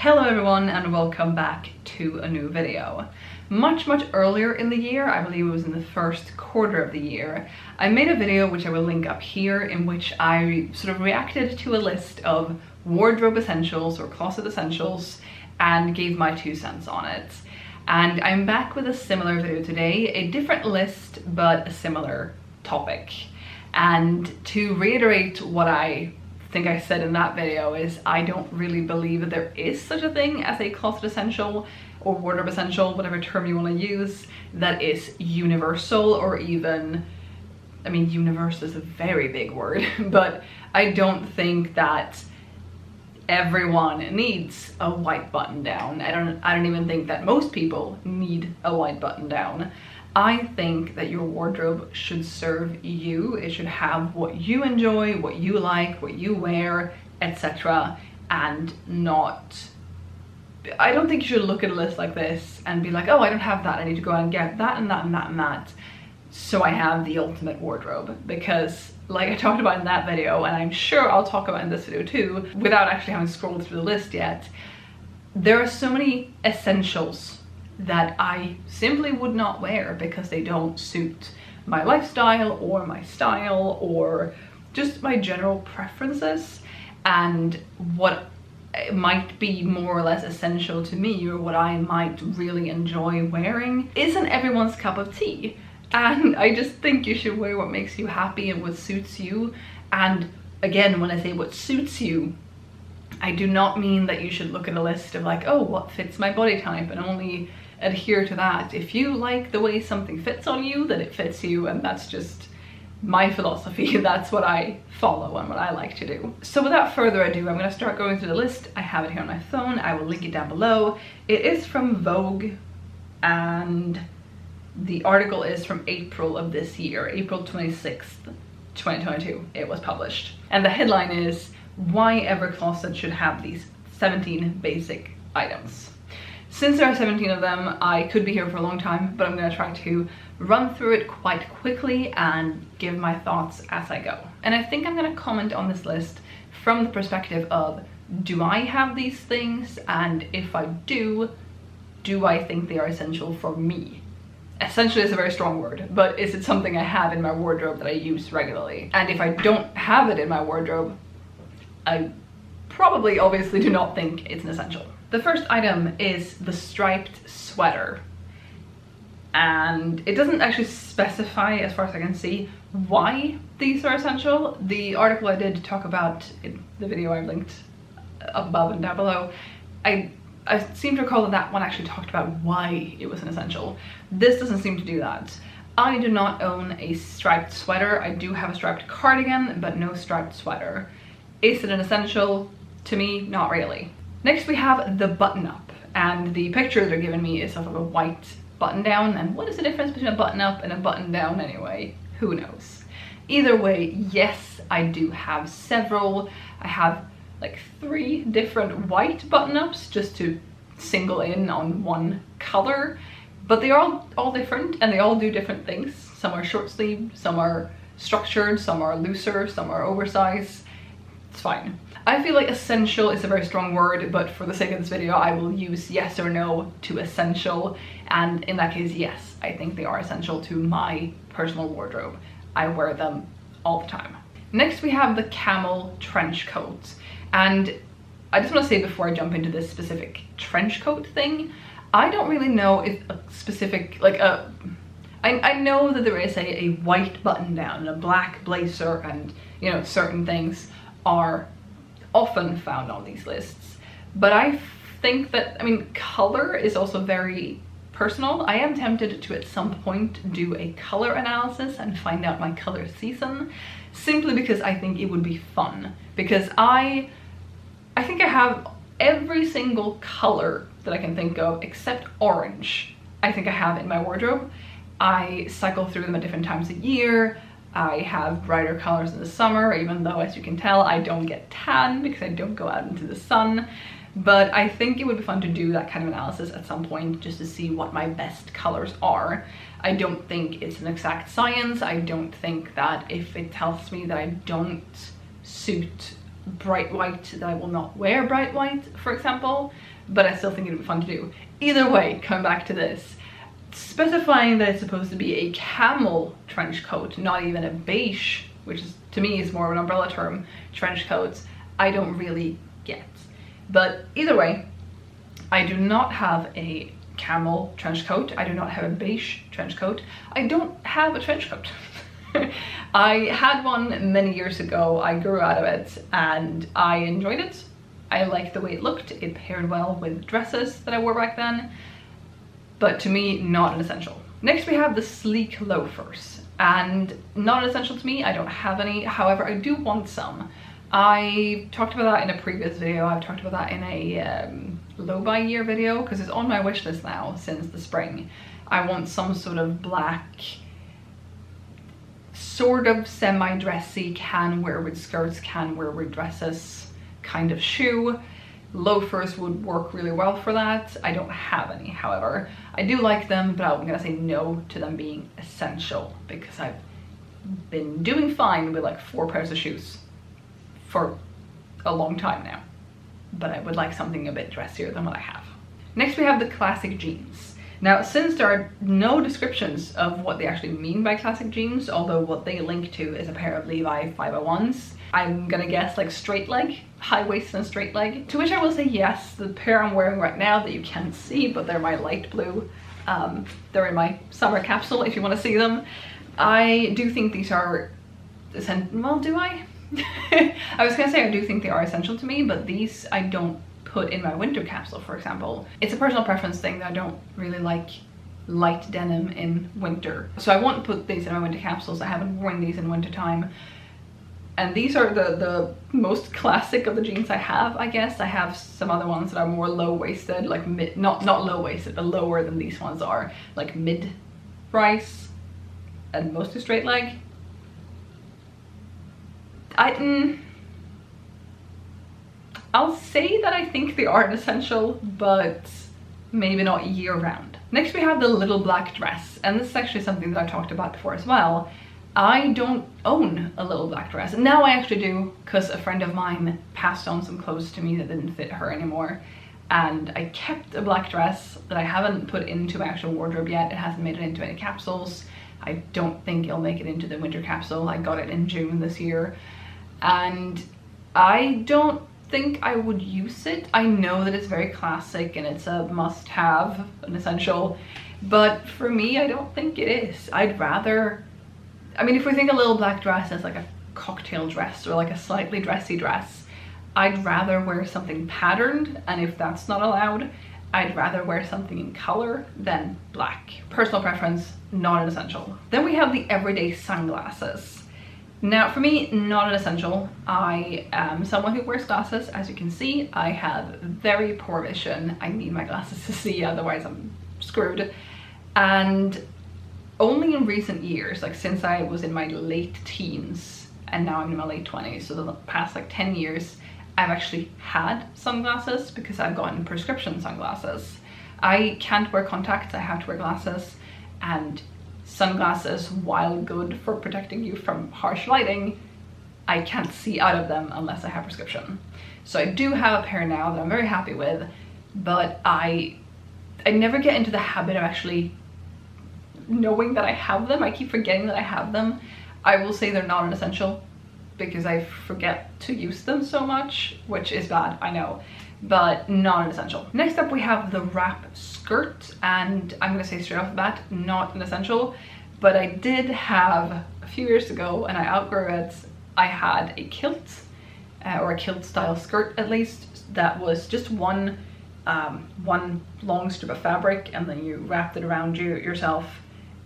Hello everyone and welcome back to a new video. Much earlier in the year, I believe it was in the first quarter of the year, I made a video which I will link up here in which I sort of reacted to a list of wardrobe essentials or closet essentials and gave my 2 cents on it. And I'm back with a similar video today, a different list but a similar topic. And to reiterate what I think I said in that video is I don't really believe that there is such a thing as a closet essential or wardrobe essential, whatever term you want to use, that is universal or even, I mean, universal is a very big word, but I don't think that everyone needs a white button down. I don't even think that most people need a white button down. I think that your wardrobe should serve you. It should have what you enjoy, what you like, what you wear, etc. And not, I don't think you should look at a list like this and be like, oh, I don't have that, I need to go out and get that and that and that and that, so I have the ultimate wardrobe. Because like I talked about in that video, and I'm sure I'll talk about in this video too, without actually having scrolled through the list yet, there are so many essentials that I simply would not wear because they don't suit my lifestyle or my style or just my general preferences, and what might be more or less essential to me or what I might really enjoy wearing isn't everyone's cup of tea. And I just think you should wear what makes you happy and what suits you. And again, when I say what suits you, I do not mean that you should look at a list of like, oh, what fits my body type, and only adhere to that. If you like the way something fits on you, then it fits you, and that's just my philosophy. That's what I follow and what I like to do. So without further ado, I'm going to start going through the list. I have it here on my phone. I will link it down below. It is from Vogue, and the article is from April of this year, April 26th, 2022. It was published. And the headline is, why every closet should have these 17 basic items. Since there are 17 of them, I could be here for a long time, but I'm going to try to run through it quite quickly and give my thoughts as I go. And I think I'm going to comment on this list from the perspective of, do I have these things? And if I do I think they are essential for me? Essentially is a very strong word, but is it something I have in my wardrobe that I use regularly? And if I don't have it in my wardrobe, I probably obviously do not think it's an essential. The first item is the striped sweater, and it doesn't actually specify, as far as I can see, why these are essential. The article I did talk about in the video I've linked up above and down below, I seem to recall that that one actually talked about why it was an essential. This doesn't seem to do that. I do not own a striped sweater. I do have a striped cardigan, but no striped sweater. Is it an essential? To me, not really. Next we have the button-up, and the picture they're giving me is of a white button-down, and what is the difference between a button-up and a button-down anyway? Who knows? Either way, yes, I do have several. I have like 3 different white button-ups just to single in on one color, but they are all different and they all do different things. Some are short sleeve, some are structured, some are looser, some are oversized. It's fine. I feel like essential is a very strong word, but for the sake of this video, I will use yes or no to essential. And in that case, yes, I think they are essential to my personal wardrobe. I wear them all the time. Next, we have the Camel trench coat. And I just want to say before I jump into this specific trench coat thing, I don't really know if a specific, like I know that there is a white button down and a black blazer, and you know, certain things are often found on these lists, but I think that, I mean, color is also very personal. I am tempted to at some point do a color analysis and find out my color season, simply because I think it would be fun, because I think I have every single color that I can think of except orange. I think I have in my wardrobe. I cycle through them at different times of year. I have brighter colors in the summer, even though, as you can tell, I don't get tan because I don't go out into the sun. But I think it would be fun to do that kind of analysis at some point, just to see what my best colors are. I don't think it's an exact science. I don't think that if it tells me that I don't suit bright white that I will not wear bright white, for example, but I still think it would be fun to do. Either way, coming back to this, specifying that it's supposed to be a camel trench coat, not even a beige, which is, to me, is more of an umbrella term, trench coats, I don't really get. But either way, I do not have a camel trench coat. I do not have a beige trench coat. I don't have a trench coat. I had one many years ago. I grew out of it and I enjoyed it. I liked the way it looked. It paired well with dresses that I wore back then, but to me, not an essential. Next we have the sleek loafers, and not an essential to me. I don't have any, however I do want some. I talked about that in a previous video. I've talked about that in a low buy year video, because it's on my wish list now since the spring. I want some sort of black, sort of semi-dressy, can wear with skirts, can wear with dresses kind of shoe. Loafers would work really well for that. I don't have any, however. I do like them, but I'm gonna say no to them being essential, because I've been doing fine with like 4 pairs of shoes for a long time now. But I would like something a bit dressier than what I have. Next we have the classic jeans. Now, since there are no descriptions of what they actually mean by classic jeans, although what they link to is a pair of Levi 501s, I'm gonna guess like straight leg, high waist and straight leg. To which I will say yes, the pair I'm wearing right now that you can't see, but they're my light blue. They're in my summer capsule if you want to see them. I do think these are essential. Well, do I? I was gonna say I do think they are essential to me, but these I don't put in my winter capsule, for example. It's a personal preference thing that I don't really like light denim in winter. So I won't put these in my winter capsules. I haven't worn these in winter time. And these are the most classic of the jeans I have, I guess. I have some other ones that are more low-waisted, like mid, not low-waisted, but lower than these ones are, like mid-rise and mostly straight leg. I'll say that I think they are an essential, but maybe not year-round. Next we have the little black dress, and this is actually something that I've talked about before as well. I don't own a little black dress. Now I actually do, because a friend of mine passed on some clothes to me that didn't fit her anymore, and I kept a black dress that I haven't put into my actual wardrobe yet. It hasn't made it into any capsules. I don't think it'll make it into the winter capsule. I got it in June this year, and I don't think I would use it. I know that it's very classic and it's a must-have, an essential, but for me, I don't think it is. I'd rather, I mean, if we think a little black dress as like a cocktail dress or like a slightly dressy dress, I'd rather wear something patterned, and if that's not allowed, I'd rather wear something in color than black. Personal preference, not an essential. Then we have the everyday sunglasses. Now, for me, not an essential. I am someone who wears glasses. As you can see, I have very poor vision. I need my glasses to see, otherwise I'm screwed. And only in recent years, like since I was in my late teens and now I'm in my late 20s, so the past like 10 years, I've actually had sunglasses because I've gotten prescription sunglasses. I can't wear contacts, I have to wear glasses, and sunglasses, while good for protecting you from harsh lighting, I can't see out of them unless I have prescription. So I do have a pair now that I'm very happy with, but I never get into the habit of actually knowing that I have them. I keep forgetting that I have them. I will say they're not an essential because I forget to use them so much, which is bad, I know, but not an essential. Next up we have the wrap skirt, and I'm gonna say straight off the bat, not an essential, but I did have a few years ago, and I outgrew it. I had a kilt, or a kilt style skirt at least, that was just one long strip of fabric, and then you wrapped it around yourself.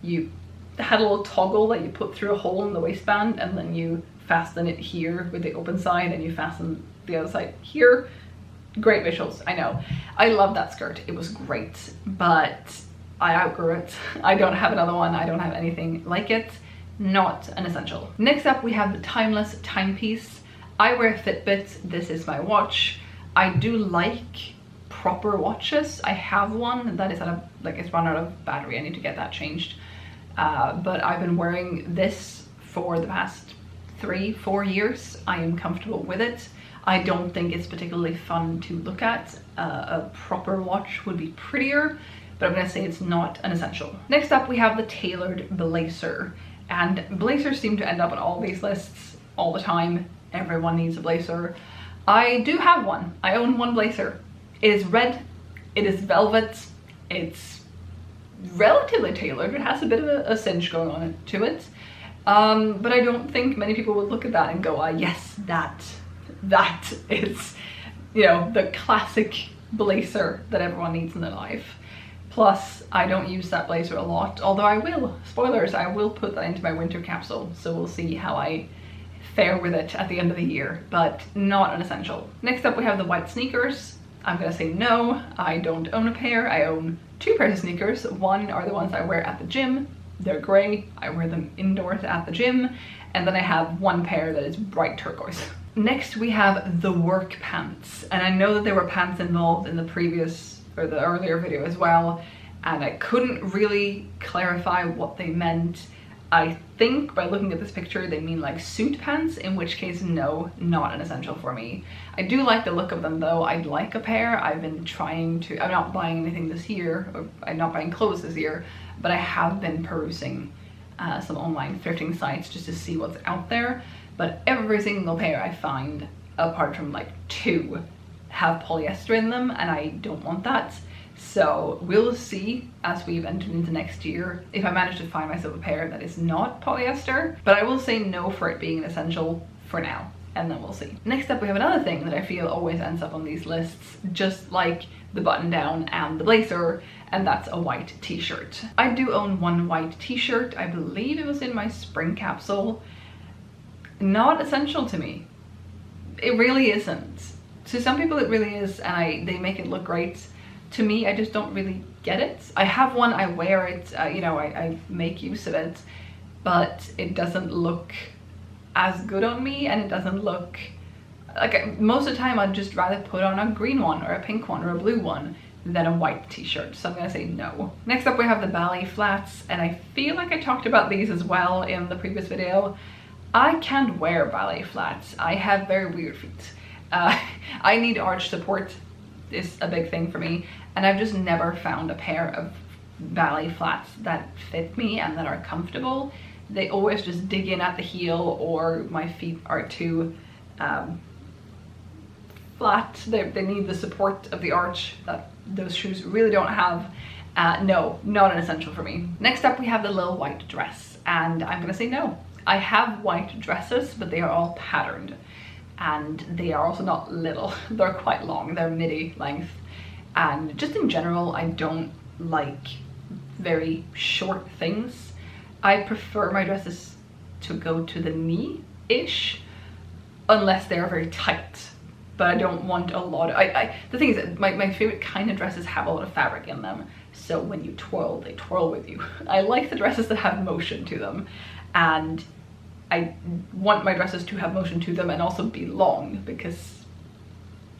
You had a little toggle that you put through a hole in the waistband, and then you fasten it here with the open side, and you fasten the other side here. Great visuals, I know. I love that skirt, it was great, but I outgrew it. I don't have another one, I don't have anything like it. Not an essential. Next up we have the timeless timepiece. I wear Fitbit, this is my watch. I do like proper watches. I have one that is it's run out of battery, I need to get that changed. But I've been wearing this for the past 3-4 years. I am comfortable with it. I don't think it's particularly fun to look at. A proper watch would be prettier, but I'm gonna say it's not an essential. Next up, we have the tailored blazer. And blazers seem to end up on all these lists all the time. Everyone needs a blazer. I do have one. I own one blazer. It is red, it is velvet, it's relatively tailored. It has a bit of a cinch going on to it. But I don't think many people would look at that and go, ah, yes, that is, you know, the classic blazer that everyone needs in their life. Plus, I don't use that blazer a lot, although I will, spoilers, I will put that into my winter capsule, so we'll see how I fare with it at the end of the year, but not an essential. Next up, we have the white sneakers. I'm gonna say no, I don't own a pair. I own two pairs of sneakers. One are the ones I wear at the gym. They're gray, I wear them indoors at the gym, and then I have one pair that is bright turquoise. Next, we have the work pants, and I know that there were pants involved in the previous or the earlier video as well, and I couldn't really clarify what they meant. I think by looking at this picture they mean like suit pants, in which case no, not an essential for me. I do like the look of them though. I'd like a pair. I've been trying to, I'm not buying anything this year, or I'm not buying clothes this year, but I have been perusing some online thrifting sites just to see what's out there, but every single pair I find, apart from like two, have polyester in them, and I don't want that. So we'll see as we've entered into next year if I manage to find myself a pair that is not polyester, but I will say no for it being an essential for now, and then we'll see. Next up, we have another thing that I feel always ends up on these lists, just like the button down and the blazer, and that's a white t-shirt. I do own one white t-shirt. I believe it was in my spring capsule. Not essential to me. It really isn't. To some people it really is, and they make it look great. To me, I just don't really get it. I have one, I wear it, you know, I make use of it, but it doesn't look as good on me, and it doesn't look like, most of the time I'd just rather put on a green one or a pink one or a blue one than a white t-shirt, so I'm gonna say no. Next up, we have the Ballet flats, and I feel like I talked about these as well in the previous video. I can't wear ballet flats. I have very weird feet. I need arch support, is a big thing for me, and I've just never found a pair of ballet flats that fit me and that are comfortable. They always just dig in at the heel, or my feet are too flat. They need the support of the arch that those shoes really don't have. No, not an essential for me. Next up, we have the little white dress, and I'm gonna say no. I have white dresses, but they are all patterned, and they are also not little. They're quite long, they're midi length, and just in general I don't like very short things. I prefer my dresses to go to the knee-ish, unless they are very tight, but I don't want a lot of, the thing is that my favorite kind of dresses have a lot of fabric in them, so when you twirl, they twirl with you. I like the dresses that have motion to them, and I want my dresses to have motion to them and also be long, because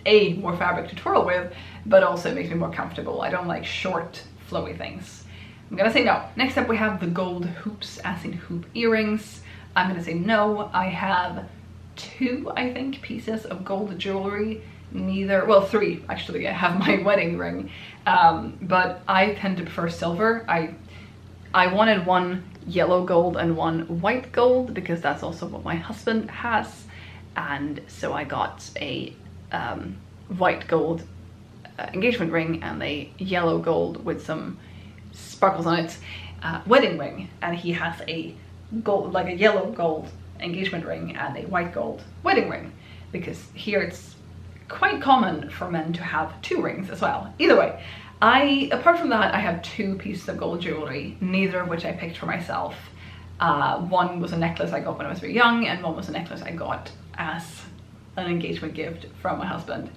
A, more fabric to twirl with, but also it makes me more comfortable. I don't like short, flowy things. I'm gonna say no. Next up, we have the gold hoops, as in hoop earrings. I'm gonna say no. I have two, I think, pieces of gold jewelry. Neither, well, three actually. I have my wedding ring, but I tend to prefer silver. I wanted one yellow gold and one white gold, because that's also what my husband has, and so I got a white gold engagement ring and a yellow gold with some sparkles on it wedding ring, and he has a gold, like a yellow gold engagement ring and a white gold wedding ring, because here it's quite common for men to have two rings as well. Either way, apart from that, I have two pieces of gold jewelry, neither of which I picked for myself. One was a necklace I got when I was very young, and one was a necklace I got as an engagement gift from my husband.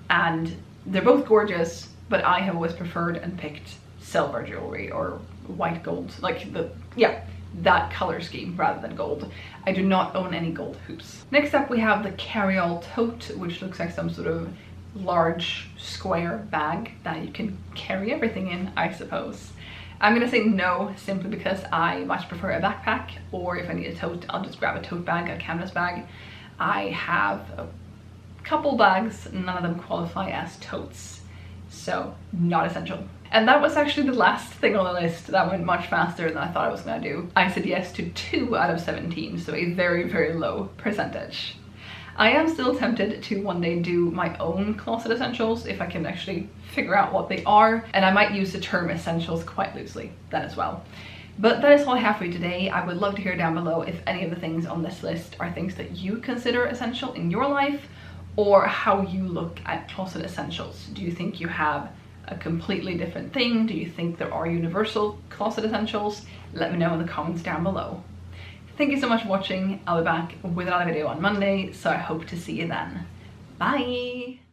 And they're both gorgeous, but I have always preferred and picked silver jewelry or white gold, like that color scheme rather than gold. I do not own any gold hoops. Next up, we have the Carryall tote, which looks like some sort of large square bag that you can carry everything in, I suppose. I'm gonna say no, simply because I much prefer a backpack, or if I need a tote, I'll just grab a tote bag, a canvas bag. I have a couple bags, none of them qualify as totes, so not essential. And that was actually the last thing on the list. That went much faster than I thought I was gonna do. I said yes to 2 out of 17, so a very, very low percentage. I am still tempted to one day do my own closet essentials if I can actually figure out what they are, and I might use the term essentials quite loosely then as well. But that is all I have for you today. I would love to hear down below if any of the things on this list are things that you consider essential in your life, or how you look at closet essentials. Do you think you have a completely different thing? Do you think there are universal closet essentials? Let me know in the comments down below. Thank you so much for watching. I'll be back with another video on Monday, so I hope to see you then. Bye!